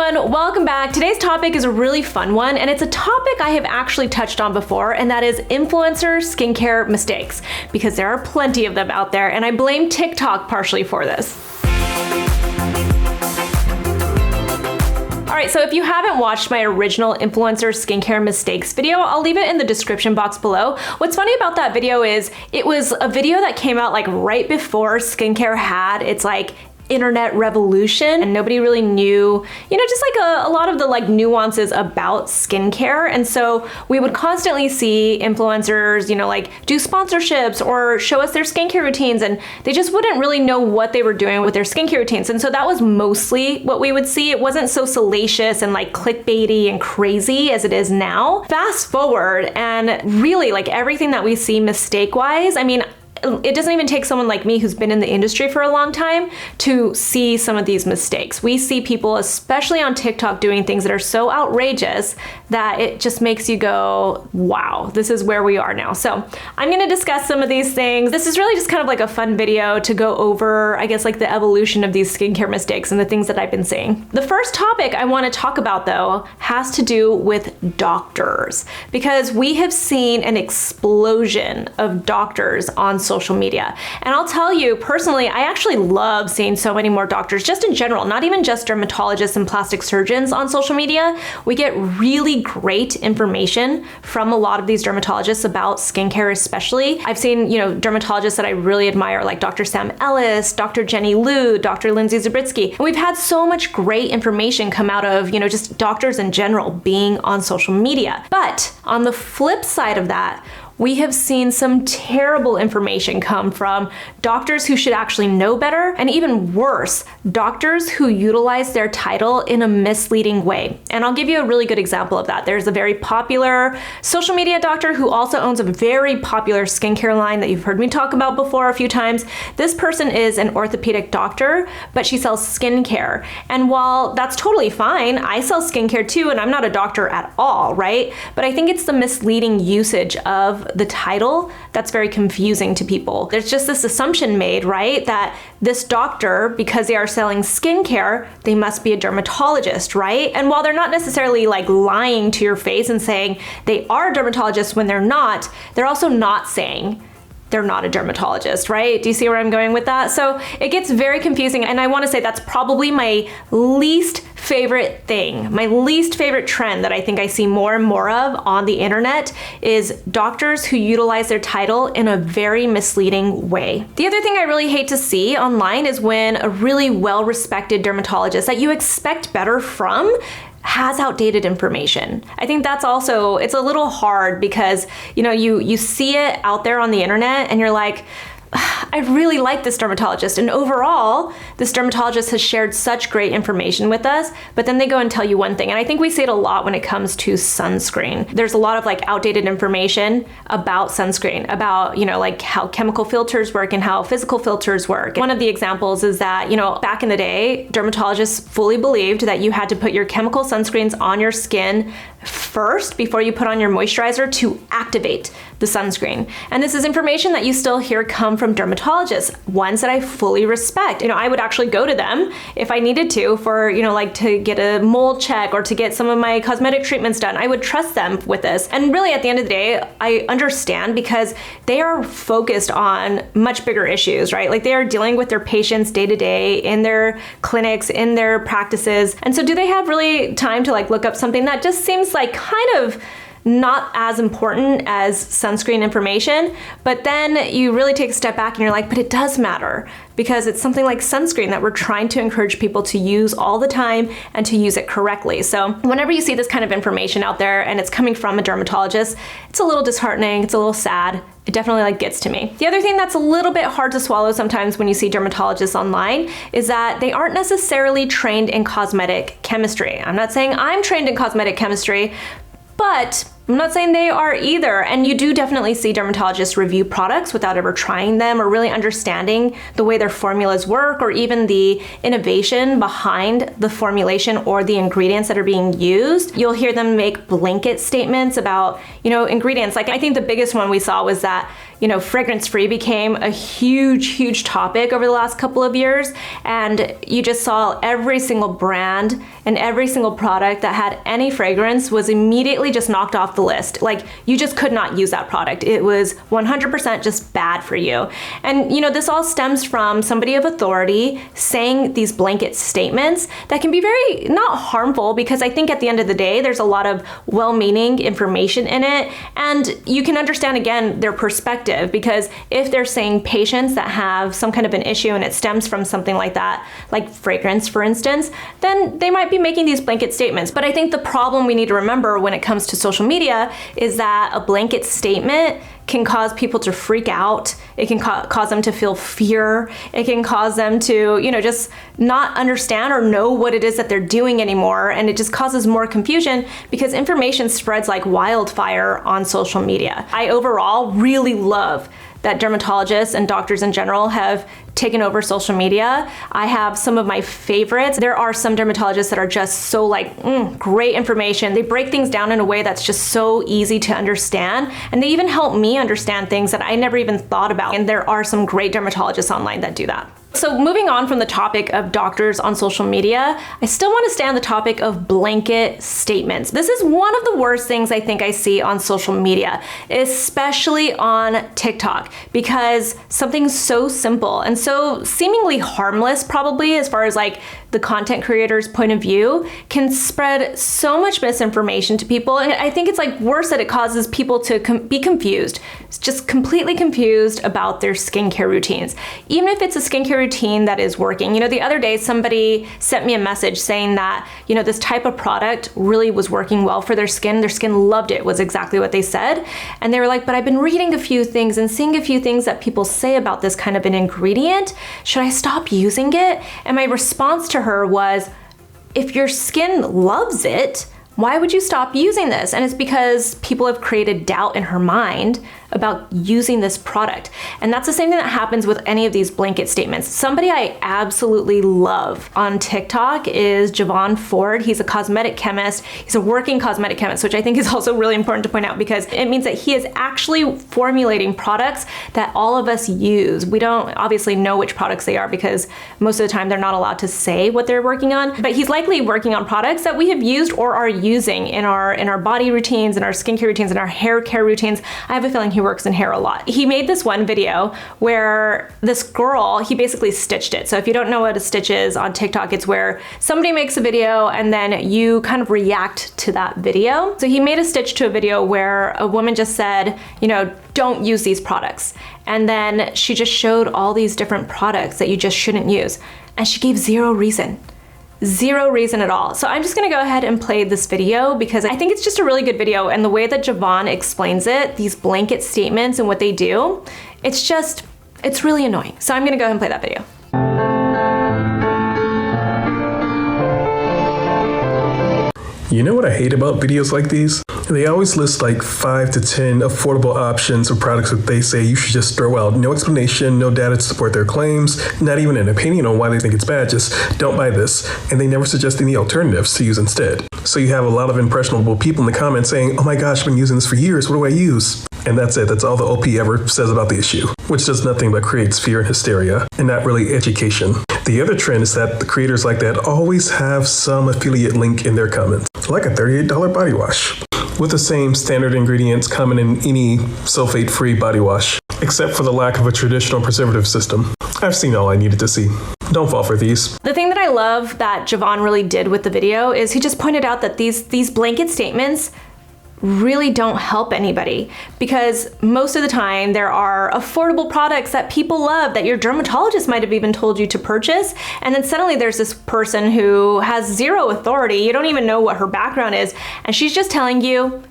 everyone, welcome back. Today's topic is a really fun one, and it's a topic I have actually touched on before, and that is influencer skincare mistakes, because there are plenty of them out there, and I blame TikTok partially for this. Alright, so if you haven't watched my original influencer skincare mistakes video, I'll leave it in the description box below. What's funny about that video is it was a video that came out like right before skincare had its like internet revolution, and nobody really knew, just like a lot of the like nuances about skincare. And so we would constantly see influencers, like do sponsorships or show us their skincare routines, and they just wouldn't really know what they were doing with their skincare routines. And so that was mostly what we would see. It wasn't so salacious and like clickbaity and crazy as it is now. Fast forward, and really like everything that we see mistake-wise, it doesn't even take someone like me who's been in the industry for a long time to see some of these mistakes. We see people, especially on TikTok, doing things that are so outrageous that it just makes you go, wow, this is where we are now. So I'm gonna discuss some of these things. This is really just kind of like a fun video to go over, I guess, like the evolution of these skincare mistakes and the things that I've been seeing. The first topic I wanna talk about though has to do with doctors, because we have seen an explosion of doctors on social media. And I'll tell you personally, I actually love seeing so many more doctors just in general, not even just dermatologists and plastic surgeons on social media. We get really great information from a lot of these dermatologists about skincare especially. I've seen, dermatologists that I really admire like Dr. Sam Ellis, Dr. Jenny Liu, Dr. Lindsay Zabritsky. And we've had so much great information come out of, just doctors in general being on social media. But on the flip side of that, we have seen some terrible information come from doctors who should actually know better, and even worse, doctors who utilize their title in a misleading way. And I'll give you a really good example of that. There's a very popular social media doctor who also owns a very popular skincare line that you've heard me talk about before a few times. This person is an orthopedic doctor, but she sells skincare. And while that's totally fine, I sell skincare too, and I'm not a doctor at all, right? But I think it's the misleading usage of the title that's very confusing to people. There's just this assumption made, right, that this doctor, because they are selling skincare, they must be a dermatologist, right? And while they're not necessarily like lying to your face and saying they are dermatologists when they're not, they're also not saying they're not a dermatologist, right? Do you see where I'm going with that? So it gets very confusing, and I want to say that's probably my least favorite thing, my least favorite trend that I think I see more and more of on the internet is doctors who utilize their title in a very misleading way. The other thing I really hate to see online is when a really well-respected dermatologist that you expect better from has outdated information. I think that's also, it's a little hard because, you see it out there on the internet and you're like, I really like this dermatologist, and overall, this dermatologist has shared such great information with us, but then they go and tell you one thing. And I think we see it a lot when it comes to sunscreen. There's a lot of like outdated information about sunscreen, about, like how chemical filters work and how physical filters work. One of the examples is that, back in the day, dermatologists fully believed that you had to put your chemical sunscreens on your skin first before you put on your moisturizer to activate the sunscreen. And this is information that you still hear come from dermatologists, ones that I fully respect. I would actually go to them if I needed to for, like to get a mold check or to get some of my cosmetic treatments done. I would trust them with this. And really at the end of the day, I understand because they are focused on much bigger issues, right? Like they are dealing with their patients day to day in their clinics, in their practices. And so do they have really time to like look up something that just seems like kind of not as important as sunscreen information, but then you really take a step back and you're like, but it does matter because it's something like sunscreen that we're trying to encourage people to use all the time and to use it correctly. So whenever you see this kind of information out there and it's coming from a dermatologist, it's a little disheartening, it's a little sad. It definitely gets to me. The other thing that's a little bit hard to swallow sometimes when you see dermatologists online is that they aren't necessarily trained in cosmetic chemistry. I'm not saying I'm trained in cosmetic chemistry, but I'm not saying they are either. And you do definitely see dermatologists review products without ever trying them or really understanding the way their formulas work or even the innovation behind the formulation or the ingredients that are being used. You'll hear them make blanket statements about, ingredients. Like I think the biggest one we saw was that, fragrance-free became a huge topic over the last couple of years, and you just saw every single brand and every single product that had any fragrance was immediately just knocked off the list. Like, you just could not use that product. It was 100% just bad for you. And this all stems from somebody of authority saying these blanket statements that can be very not harmful, because I think at the end of the day, there's a lot of well-meaning information in it, and you can understand again their perspective, because if they're saying patients that have some kind of an issue and it stems from something like that, like fragrance for instance, then they might be making these blanket statements. But I think the problem we need to remember when it comes to social media is that a blanket statement can cause people to freak out. It can cause them to feel fear. It can cause them to, just not understand or know what it is that they're doing anymore. And it just causes more confusion because information spreads like wildfire on social media. I overall really love that dermatologists and doctors in general have taken over social media. I have some of my favorites. There are some dermatologists that are just so great information. They break things down in a way that's just so easy to understand. And they even help me understand things that I never even thought about. And there are some great dermatologists online that do that. So moving on from the topic of doctors on social media, I still want to stay on the topic of blanket statements. This is one of the worst things I think I see on social media, especially on TikTok, because something so simple and so seemingly harmless, probably as far as the content creator's point of view, can spread so much misinformation to people. And I think it's worse that it causes people to be confused, just completely confused about their skincare routines. Even if it's a skincare routine that is working. The other day somebody sent me a message saying that, this type of product really was working well for their skin. Their skin loved it, was exactly what they said. And they were like, but I've been reading a few things and seeing a few things that people say about this kind of an ingredient. Should I stop using it? And my response to her was, if your skin loves it, why would you stop using this? And it's because people have created doubt in her mind about using this product. And that's the same thing that happens with any of these blanket statements. Somebody I absolutely love on TikTok is Javon Ford. He's a cosmetic chemist. He's a working cosmetic chemist, which I think is also really important to point out because it means that he is actually formulating products that all of us use. We don't obviously know which products they are because most of the time they're not allowed to say what they're working on, but he's likely working on products that we have used or are using in our body routines, in our skincare routines, in our hair care routines. I have a feeling he works in hair a lot. He made this one video where this girl, he basically stitched it. So if you don't know what a stitch is on TikTok, it's where somebody makes a video and then you kind of react to that video. So he made a stitch to a video where a woman just said, don't use these products. And then she just showed all these different products that you just shouldn't use. And she gave zero reason. Zero reason at all. So I'm just gonna go ahead and play this video because I think it's just a really good video, and the way that Javon explains it, these blanket statements and what they do, it's really annoying. So I'm gonna go ahead and play that video. You know what I hate about videos like these? They always list 5 to 10 affordable options or products that they say you should just throw out. No explanation, no data to support their claims, not even an opinion on why they think it's bad, just don't buy this. And they never suggest any alternatives to use instead. So you have a lot of impressionable people in the comments saying, oh my gosh, I've been using this for years, what do I use? And that's it, that's all the OP ever says about the issue, which does nothing but creates fear and hysteria, and not really education. The other trend is that the creators like that always have some affiliate link in their comments, like a $38 body wash, with the same standard ingredients common in any sulfate-free body wash, except for the lack of a traditional preservative system. I've seen all I needed to see. Don't fall for these. The thing that I love that Javon really did with the video is he just pointed out that these blanket statements really don't help anybody, because most of the time there are affordable products that people love that your dermatologist might have even told you to purchase, and then suddenly there's this person who has zero authority, you don't even know what her background is, and she's just telling you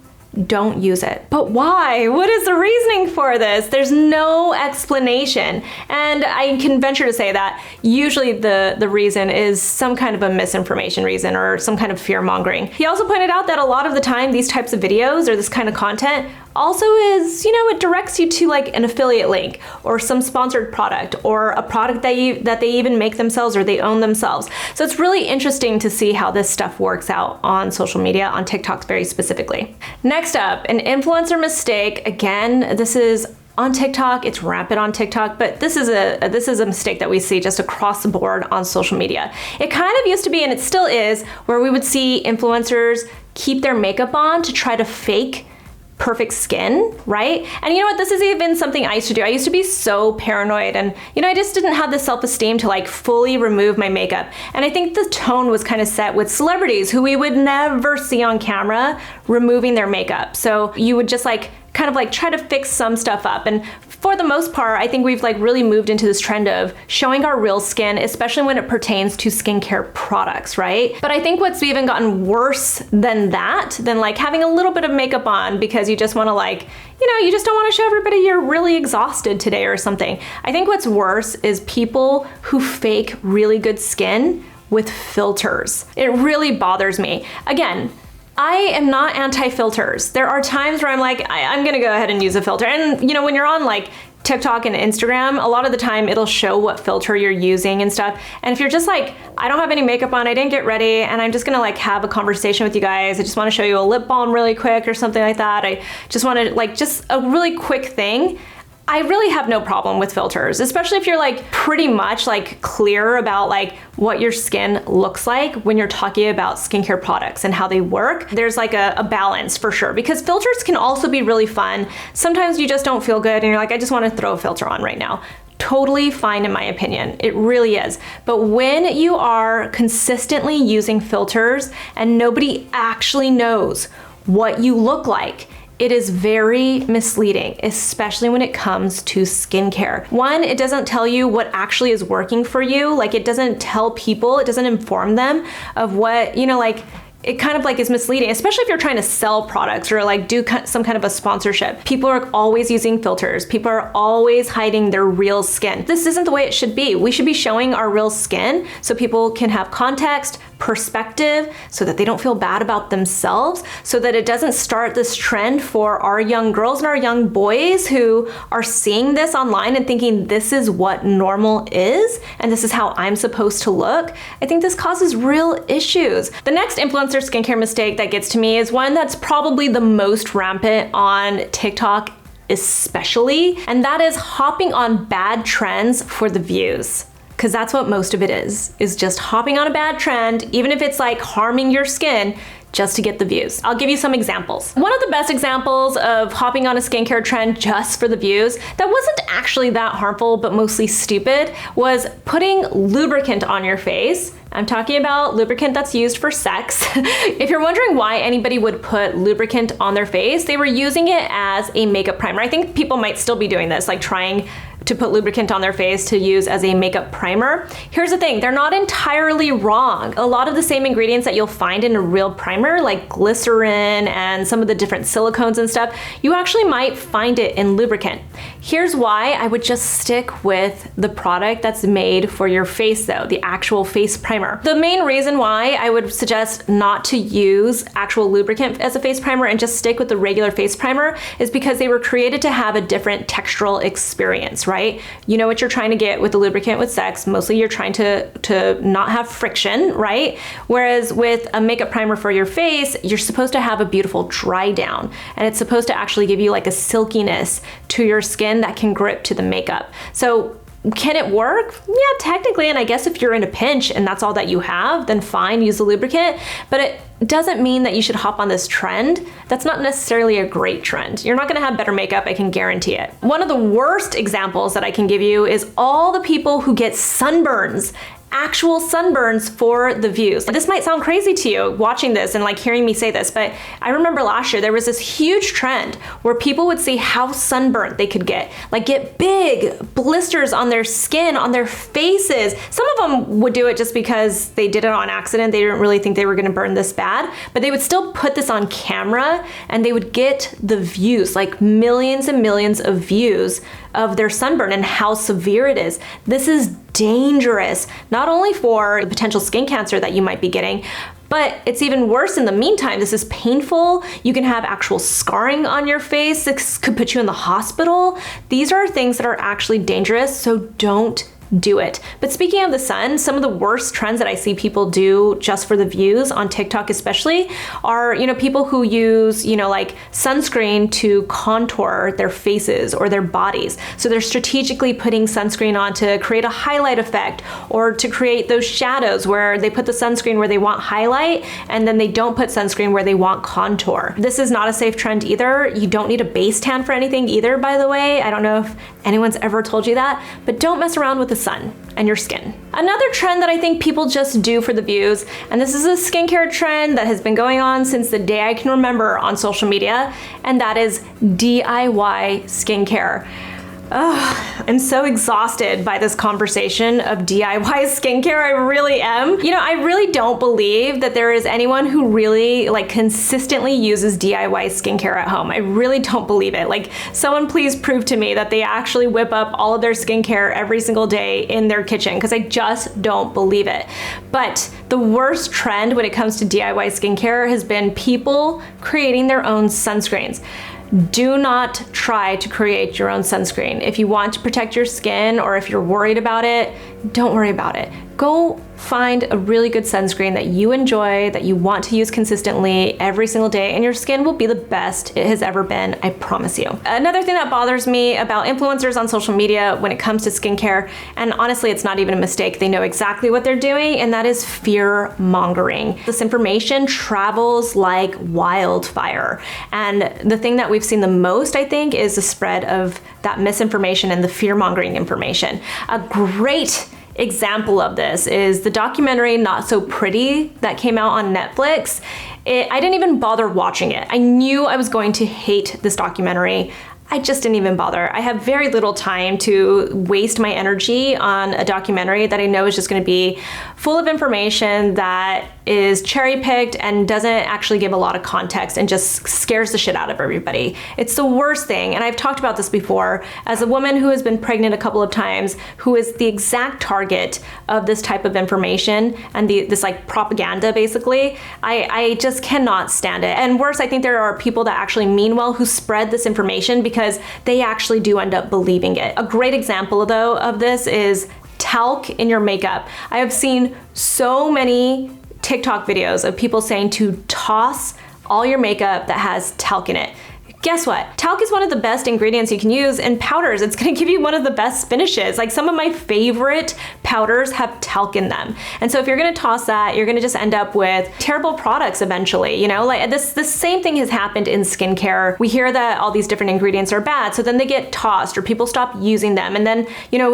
don't use it. But why? What is the reasoning for this? There's no explanation. And I can venture to say that usually the reason is some kind of a misinformation reason or some kind of fear mongering. He also pointed out that a lot of the time these types of videos or this kind of content also is, it directs you to an affiliate link or some sponsored product or a product that they even make themselves or they own themselves. So it's really interesting to see how this stuff works out on social media, on TikTok very specifically. Next up, an influencer mistake. Again, this is on TikTok. It's rampant on TikTok, but this is a mistake that we see just across the board on social media. It kind of used to be, and it still is, where we would see influencers keep their makeup on to try to fake perfect skin, right? And you know what? This is even something I used to do. I used to be so paranoid, and I just didn't have the self-esteem to like fully remove my makeup. And I think the tone was kind of set with celebrities who we would never see on camera removing their makeup. So you would just like kind of like try to fix some stuff up. And for the most part, I think we've like really moved into this trend of showing our real skin, especially when it pertains to skincare products, right? But I think what's even gotten worse than that, than like having a little bit of makeup on because you just want to like, you just don't want to show everybody you're really exhausted today or something. I think what's worse is people who fake really good skin with filters. It really bothers me. Again, I am not anti-filters. There are times where I'm like, I'm gonna go ahead and use a filter. And when you're on like TikTok and Instagram, a lot of the time it'll show what filter you're using and stuff. And if you're just like, I don't have any makeup on, I didn't get ready, and I'm just gonna like have a conversation with you guys, I just wanna show you a lip balm really quick or something like that. I just wanna like, just a really quick thing. I really have no problem with filters, especially if you're like pretty much like clear about like what your skin looks like when you're talking about skincare products and how they work. There's like a balance for sure, because filters can also be really fun. Sometimes you just don't feel good and you're like, I just want to throw a filter on right now. Totally fine in my opinion. It really is. But when you are consistently using filters and nobody actually knows what you look like, it is very misleading, especially when it comes to skincare. One, it doesn't tell you what actually is working for you. Like it doesn't tell people, it doesn't inform them of what, like it kind of like is misleading, especially if you're trying to sell products or like do some kind of a sponsorship. People are always using filters. People are always hiding their real skin. This isn't the way it should be. We should be showing our real skin so people can have context, perspective, so that they don't feel bad about themselves, so that it doesn't start this trend for our young girls and our young boys who are seeing this online and thinking this is what normal is and this is how I'm supposed to look. I think this causes real issues. The next influencer skincare mistake that gets to me is one that's probably the most rampant on TikTok especially, and that is hopping on bad trends for the views. Because that's what most of it is just hopping on a bad trend, even if it's like harming your skin, just to get the views. I'll give you some examples. One of the best examples of hopping on a skincare trend just for the views that wasn't actually that harmful, but mostly stupid, was putting lubricant on your face. I'm talking about lubricant that's used for sex. If you're wondering why anybody would put lubricant on their face, they were using it as a makeup primer. I think people might still be doing this, like trying to put lubricant on their face to use as a makeup primer. Here's the thing, they're not entirely wrong. A lot of the same ingredients that you'll find in a real primer, like glycerin and some of the different silicones and stuff, you actually might find it in lubricant. Here's why I would just stick with the product that's made for your face though, the actual face primer. The main reason why I would suggest not to use actual lubricant as a face primer and just stick with the regular face primer is because they were created to have a different textural experience, right? You know what you're trying to get with the lubricant with sex. Mostly you're trying to not have friction, right? Whereas with a makeup primer for your face, you're supposed to have a beautiful dry down, and it's supposed to actually give you like a silkiness to your skin that can grip to the makeup. So can it work? Yeah, technically, and I guess if you're in a pinch and that's all that you have, then fine, use the lubricant, but it doesn't mean that you should hop on this trend. That's not necessarily a great trend. You're not gonna have better makeup, I can guarantee it. One of the worst examples that I can give you is all the people who get sunburns, actual sunburns for the views. This might sound crazy to you watching this and like hearing me say this, but I remember last year there was this huge trend where people would see how sunburnt they could get big blisters on their skin, on their faces. Some of them would do it just because they did it on accident. They didn't really think they were gonna burn this bad, but they would still put this on camera and they would get the views, like millions and millions of views of their sunburn and how severe it is. This is dangerous, not only for the potential skin cancer that you might be getting, but it's even worse in the meantime. This is painful. You can have actual scarring on your face. This could put you in the hospital. These are things that are actually dangerous, so don't do it. But speaking of the sun, some of the worst trends that I see people do just for the views on TikTok especially are, people who use, like sunscreen to contour their faces or their bodies. So they're strategically putting sunscreen on to create a highlight effect or to create those shadows where they put the sunscreen where they want highlight and then they don't put sunscreen where they want contour. This is not a safe trend either. You don't need a base tan for anything either, by the way. I don't know if anyone's ever told you that, but don't mess around with the sun and your skin. Another trend that I think people just do for the views, and this is a skincare trend that has been going on since the day I can remember on social media, and that is DIY skincare. Ugh, I'm so exhausted by this conversation of DIY skincare. I really am. I really don't believe that there is anyone who really consistently uses DIY skincare at home. I really don't believe it. Someone please prove to me that they actually whip up all of their skincare every single day in their kitchen, because I just don't believe it. But the worst trend when it comes to DIY skincare has been people creating their own sunscreens. Do not try to create your own sunscreen. If you want to protect your skin or if you're worried about it, don't worry about it. Go find a really good sunscreen that you enjoy, that you want to use consistently every single day, and your skin will be the best it has ever been, I promise you. Another thing that bothers me about influencers on social media when it comes to skincare, and honestly it's not even a mistake, they know exactly what they're doing, and that is fear mongering. This information travels like wildfire, and the thing that we've seen the most, I think, is the spread of that misinformation and the fear mongering information. A great example of this is the documentary Not So Pretty that came out on Netflix. I didn't even bother watching it. I knew I was going to hate this documentary. I just didn't even bother. I have very little time to waste my energy on a documentary that I know is just going to be full of information that is cherry-picked and doesn't actually give a lot of context and just scares the shit out of everybody. It's the worst thing, and I've talked about this before. As a woman who has been pregnant a couple of times, who is the exact target of this type of information and this propaganda, basically, I just cannot stand it. And worse, I think there are people that actually mean well who spread this information because they actually do end up believing it. A great example, though, of this is talc in your makeup. I have seen so many TikTok videos of people saying to toss all your makeup that has talc in it. Guess what? Talc is one of the best ingredients you can use in powders. It's gonna give you one of the best finishes. Some of my favorite powders have talc in them. And so if you're gonna toss that, you're gonna just end up with terrible products eventually, The same thing has happened in skincare. We hear that all these different ingredients are bad, so then they get tossed or people stop using them. And then,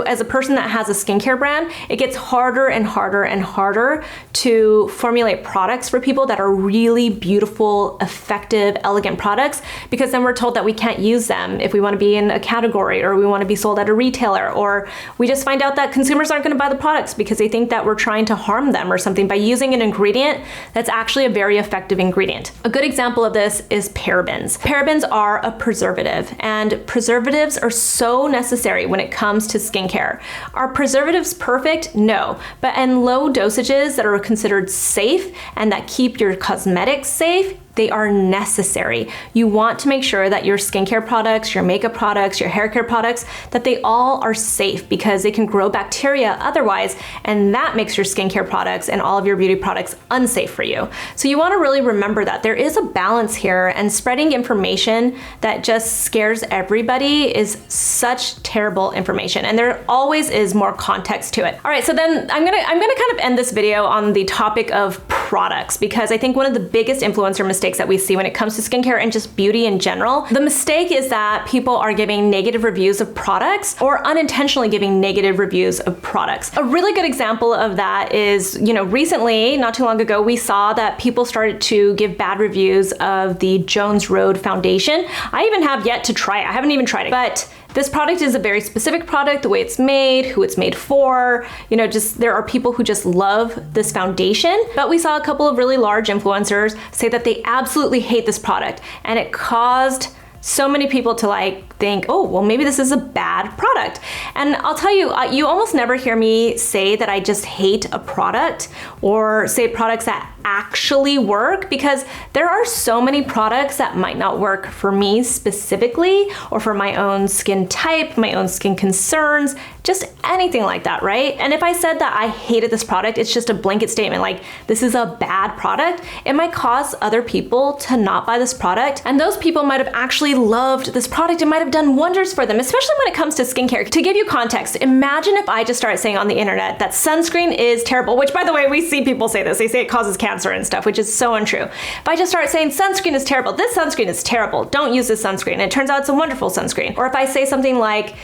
as a person that has a skincare brand, it gets harder and harder and harder to formulate products for people that are really beautiful, effective, elegant products, because then we're told that we can't use them if we want to be in a category or we want to be sold at a retailer, or we just find out that consumers aren't going to buy the products because they think that we're trying to harm them or something by using an ingredient that's actually a very effective ingredient. A good example of this is parabens. Parabens are a preservative, and preservatives are so necessary when it comes to skincare. Are preservatives perfect? No, but in low dosages that are considered safe and that keep your cosmetics safe, they are necessary. You want to make sure that your skincare products, your makeup products, your hair care products, that they all are safe because they can grow bacteria otherwise, and that makes your skincare products and all of your beauty products unsafe for you. So you want to really remember that there is a balance here, and spreading information that just scares everybody is such terrible information, and there always is more context to it. All right, so then I'm gonna kind of end this video on the topic of products, because I think one of the biggest influencer mistakes that we see when it comes to skincare and just beauty in general, the mistake is that people are giving negative reviews of products or unintentionally giving negative reviews of products. A really good example of that is, recently, not too long ago, we saw that people started to give bad reviews of the Jones Road foundation. I even have yet to try it. I haven't even tried it, but this product is a very specific product, the way it's made, who it's made for, there are people who just love this foundation. But we saw a couple of really large influencers say that they absolutely hate this product, and it caused so many people to like think, oh, well, maybe this is a bad product. And I'll tell you, you almost never hear me say that I just hate a product or say products that actually work, because there are so many products that might not work for me specifically, or for my own skin type, my own skin concerns, just anything like that, right? And if I said that I hated this product, it's just a blanket statement, like this is a bad product, it might cause other people to not buy this product. And those people might have actually loved this product. It might have done wonders for them, especially when it comes to skincare. To give you context, imagine if I just started saying on the internet that sunscreen is terrible, which by the way, we see people say this, they say it causes cancer and stuff, which is so untrue. If I just start saying sunscreen is terrible, this sunscreen is terrible, don't use this sunscreen, and it turns out it's a wonderful sunscreen. Or if I say something like,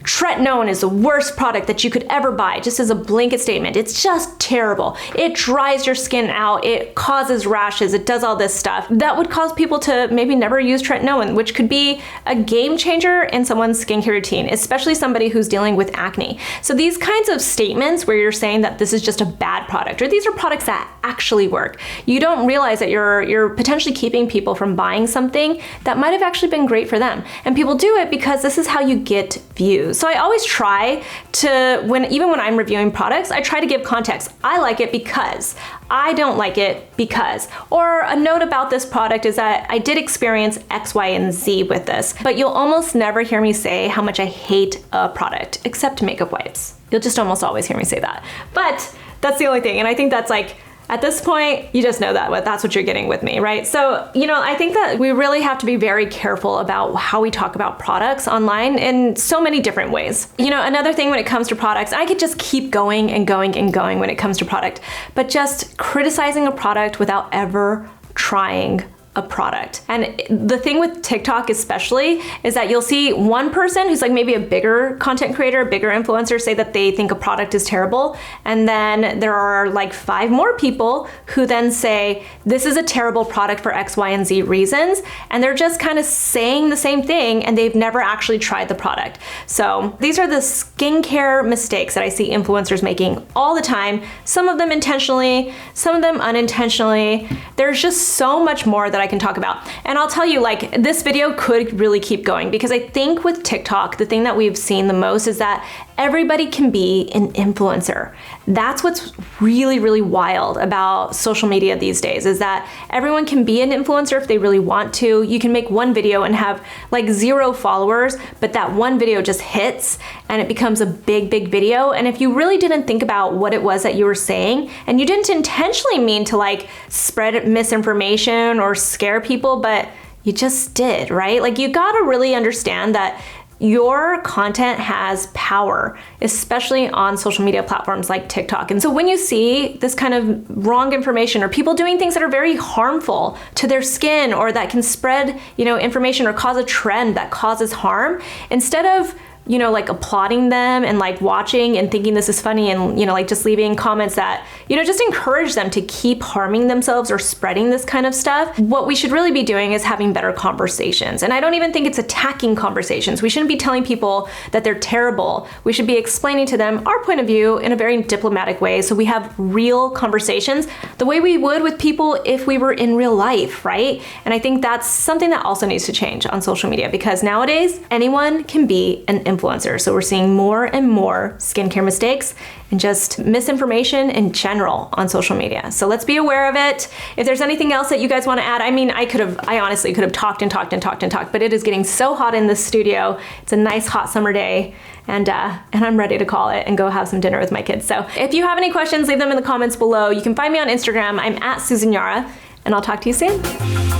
tretinoin is the worst product that you could ever buy, just as a blanket statement. It's just terrible. It dries your skin out. It causes rashes. It does all this stuff. That would cause people to maybe never use tretinoin, which could be a game changer in someone's skincare routine, especially somebody who's dealing with acne. So these kinds of statements where you're saying that this is just a bad product, or these are products that actually work, you don't realize that you're potentially keeping people from buying something that might have actually been great for them. And people do it because this is how you get views. So I always try to, even when I'm reviewing products, I try to give context. I like it because, I don't like it because, or a note about this product is that I did experience X, Y, and Z with this, but you'll almost never hear me say how much I hate a product, except makeup wipes. You'll just almost always hear me say that. But that's the only thing, and I think that's like, at this point, you just know that that's what you're getting with me, right? So, I think that we really have to be very careful about how we talk about products online in so many different ways. Another thing when it comes to products, I could just keep going and going and going when it comes to product, but just criticizing a product without ever trying a product. And the thing with TikTok especially is that you'll see one person who's like maybe a bigger content creator, a bigger influencer, say that they think a product is terrible. And then there are like 5 more people who then say, this is a terrible product for X, Y, and Z reasons. And they're just kind of saying the same thing and they've never actually tried the product. So these are the skincare mistakes that I see influencers making all the time. Some of them intentionally, some of them unintentionally. There's just so much more that I can talk about. And I'll tell you, like, this video could really keep going, because I think with TikTok, the thing that we've seen the most is that everybody can be an influencer. That's what's really, really wild about social media these days, is that everyone can be an influencer if they really want to. You can make one video and have like 0 followers, but that one video just hits and it becomes a big, big video. And if you really didn't think about what it was that you were saying, and you didn't intentionally mean to like spread misinformation or scare people, but you just did, right? Like, you gotta really understand that your content has power, especially on social media platforms like TikTok. And so when you see this kind of wrong information, or people doing things that are very harmful to their skin, or that can spread, information or cause a trend that causes harm, instead of like applauding them and like watching and thinking this is funny and, like just leaving comments that, just encourage them to keep harming themselves or spreading this kind of stuff, what we should really be doing is having better conversations. And I don't even think it's attacking conversations. We shouldn't be telling people that they're terrible. We should be explaining to them our point of view in a very diplomatic way, so we have real conversations the way we would with people if we were in real life, right? And I think that's something that also needs to change on social media, because nowadays anyone can be an influencer. So we're seeing more and more skincare mistakes and just misinformation in general on social media. So let's be aware of it. If there's anything else that you guys want to add, I honestly could have talked, but it is getting so hot in this studio. It's a nice hot summer day, and I'm ready to call it and go have some dinner with my kids. So if you have any questions, leave them in the comments below. You can find me on Instagram. I'm at Susan Yara, and I'll talk to you soon.